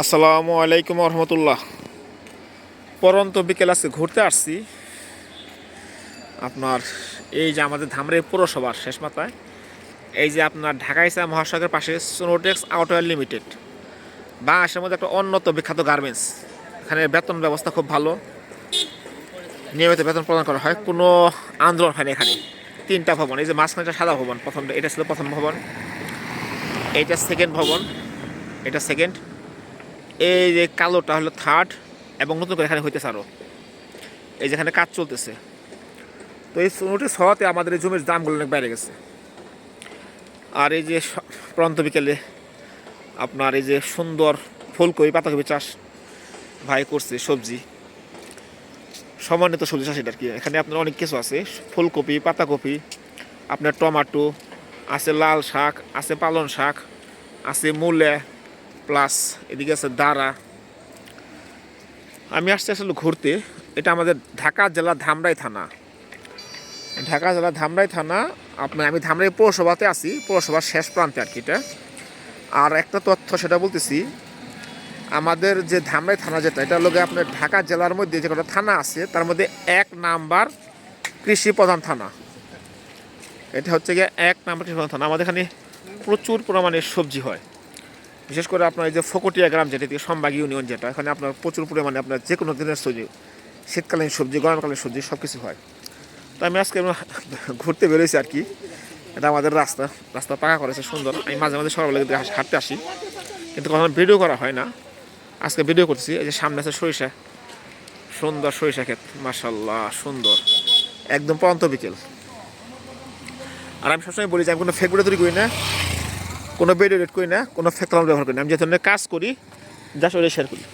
আসসালামু আলাইকুম রহমতুল্লাহ। পরন্ত বিকেল আজকে ঘুরতে আসছি আপনার এই যে আমাদের ধামরাই পৌরসভার শেষ মাথায় এই যে আপনার ঢাকা ইসলাম মহাসড়কের পাশে সোনোটেক্স আউটওয়্যার লিমিটেড বাংলাদেশের মধ্যে একটা অন্যতম বিখ্যাত গার্মেন্টস। এখানে বেতন ব্যবস্থা খুব ভালো, নিয়মিত বেতন প্রদান করা হয়, কোনো আন্দোলন হয়নি এখানে। তিনটা ভবন, এই যে মাঝখানে সাদা ভবন, এটা ছিল প্রথম ভবন, এইটা সেকেন্ড ভবন, এটা সেকেন্ড, এই যে কালোটা হলো থার্ড, এবং নতুন করে এখানে হইতেছে আরও, এই যেখানে কাজ চলতেছে। তো এই নোটিশ হওয়াতে আমাদের এই জমির দামগুলো অনেক বেড়ে গেছে। আর এই যে প্রন্ত বিকেলে আপনার এই যে সুন্দর ফুলকপি পাতাকপি চাষ ভাই করছে, সবজি সমন্বিত সবজি চাষ, এটা আর কি। এখানে আপনার অনেক কিছু আছে, ফুলকপি, পাতাকপি, আপনার টমাটো আছে, লাল শাক আছে, পালং শাক আছে, মূলে, প্লাস এদিকে আছে দাঁড়া। আমি আসছি আসলে ঘুরতে। এটা আমাদের ঢাকা জেলার ধামরাই থানা, ঢাকা জেলার ধামরাই থানা। আপনার আমি ধামরাই পৌরসভাতে আছি, পৌরসভার শেষ প্রান্তে আর কি এটা। আর একটা তথ্য সেটা বলতেছি, আমাদের যে ধামরাই থানা যেটা, এটা হলো আপনার ঢাকা জেলার মধ্যে যে কটা থানা আছে তার মধ্যে 1 নাম্বার কৃষি প্রধান থানা। এটা হচ্ছে গিয়ে 1 নাম্বার কৃষি প্রধান থানা। আমাদের এখানে প্রচুর পরিমাণে সবজি হয়, বিশেষ করে আপনার এই যে ফকটিয়া গ্রাম যেটা থেকে সম্বাগ ইউনিয়ন, যেটা এখানে আপনার প্রচুর পরিমাণে আপনার যে কোনো দিনের সবজি, শীতকালীন সবজি, গরমকালীন সবজি সব কিছু হয়। তো আমি আজকে ঘুরতে বেরোয়েছি আর কি। এটা আমাদের রাস্তা পাকা করেছে সুন্দর। আমি মাঝে মাঝে সকালবেলা হাঁটতে আসি, কিন্তু কখনো ভিডিও করা হয় না। আজকে ভিডিও করছি। এই যে সামনে আছে সরিষা, সুন্দর সরিষা ক্ষেত, মাশাল্লাহ সুন্দর, একদম পরন্ত বিকেল। আর আমি সবসময় বলি যে আমি কোনো ফেক ভিডিও তৈরি করি না, কোনো ভিডিও এডিট করি না, কোনো ফেক কলম ব্যবহার করি না। আমি যে ধরনের কাজ করি জাস্ট ওইটাই শেয়ার করি,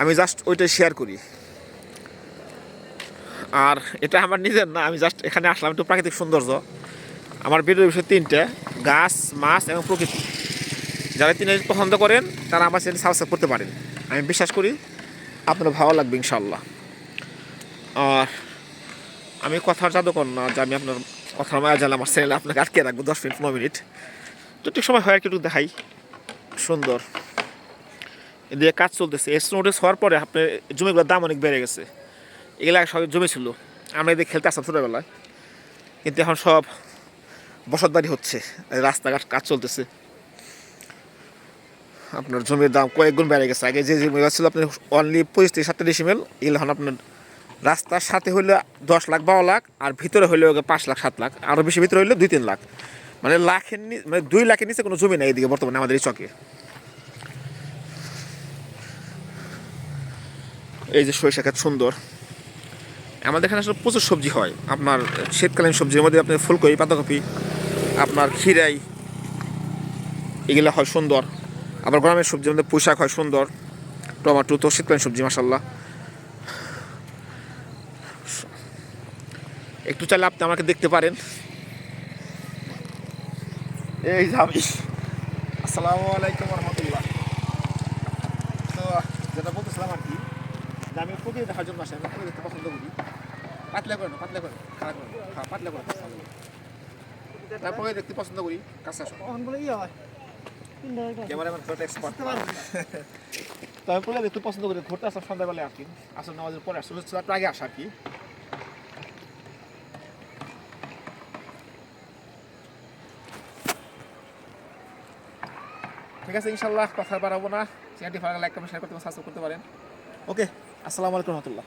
আমি জাস্ট ওইটাই শেয়ার করি। আর এটা আমার নিজের না, আমি জাস্ট এখানে আসলাম একটু প্রাকৃতিক সৌন্দর্য। আমার ভিডিওর বিষয় 3টে: গাছ, মাছ এবং প্রকৃতি। যারা 3 পছন্দ করেন তারা আমার চ্যানেল সাবস্ক্রাইব করতে পারেন। আমি বিশ্বাস করি আপনার ভালো লাগবে ইনশাল্লাহ। আর আমি কথার জাদুকর না যে আমি আপনার কথার মায়া জানলে আমার চ্যানেলে আপনাকে আটকে রাখবো 10 মিনিট 15 মিনিট। তো একটু সময় হয় আর কি, একটু দেখাই। সুন্দর এদিকে কাজ চলতেছে। এক্সট্রা নোটিস হওয়ার পরে আপনার জমিগুলোর দাম অনেক বেড়ে গেছে। এগুলো সব জমি ছিল, আমরা এদিকে খেলতে আসতাম ছোটোবেলায়, কিন্তু এখন সব বসতবাড়ি হচ্ছে, রাস্তাঘাট কাজ চলতেছে। আপনার জমির দাম কয়েক গুণ বেড়ে গেছে। আগে যে জমিগুলো ছিল আপনার অনলি 25-27 ডিসিমেল, এগুলো এখন আপনার রাস্তার সাথে হইলে 10 লাখ 12 লাখ, আর ভিতরে হইলে 5 লাখ 7 লাখ, আরও বেশি ভিতরে হইলে 2-3 লাখ। মানে লাখের মানে 2 লাখের নিচে কোনো জমি নেই এদিকে বর্তমানে আমাদের এই চকে। এই যে সরিষা ক্ষেত সুন্দর। আমাদের এখানে আসলে প্রচুর সবজি হয়। আপনার শীতকালীন সবজির মধ্যে আপনার ফুলকপি, পাতাকপি, আপনার খিরাই, এগুলো হয় সুন্দর। আবার গ্রামের সবজির মধ্যে পুঁই শাক হয় সুন্দর, টমাটো তো শীতকালীন সবজি মাশাল্লাহ। একটু চাইলে আপনি আমাকে দেখতে পারেন। এই যাবি। আসসালামু আলাইকুম রহমতুল্লাহ। তো যেটা বলতেছিলাম আর কি, যে আমি প্রকৃতি দেখার জন্য আসি, আমি প্রকৃতি দেখতে পছন্দ করি। পাতলা করে না, পাতলা করে, খারাপ করে, হ্যাঁ পাতলা করে, তারপরে দেখতে পছন্দ করি। কাছে আসো, ক্যামেরাম্যান ফটো এক্সপার্ট। তো আমি প্রকৃতি দেখতে পছন্দ করি, ঘুরতে আসলাম সন্ধ্যাবেলায় আর কি, আসল নামাজের পরে আসলে একটু আগে আসা আর কি। ঠিক আছে ইনশাল্লাহ, কথা বাড়াবো না। চ্যানেলটি ভালো লাগলে লাইক কমেন্ট শেয়ার করতে, সাবস্ক্রাইব করতে পারেন। ওকে, আসসালামু আলাইকুম রহমতুল্লাহ।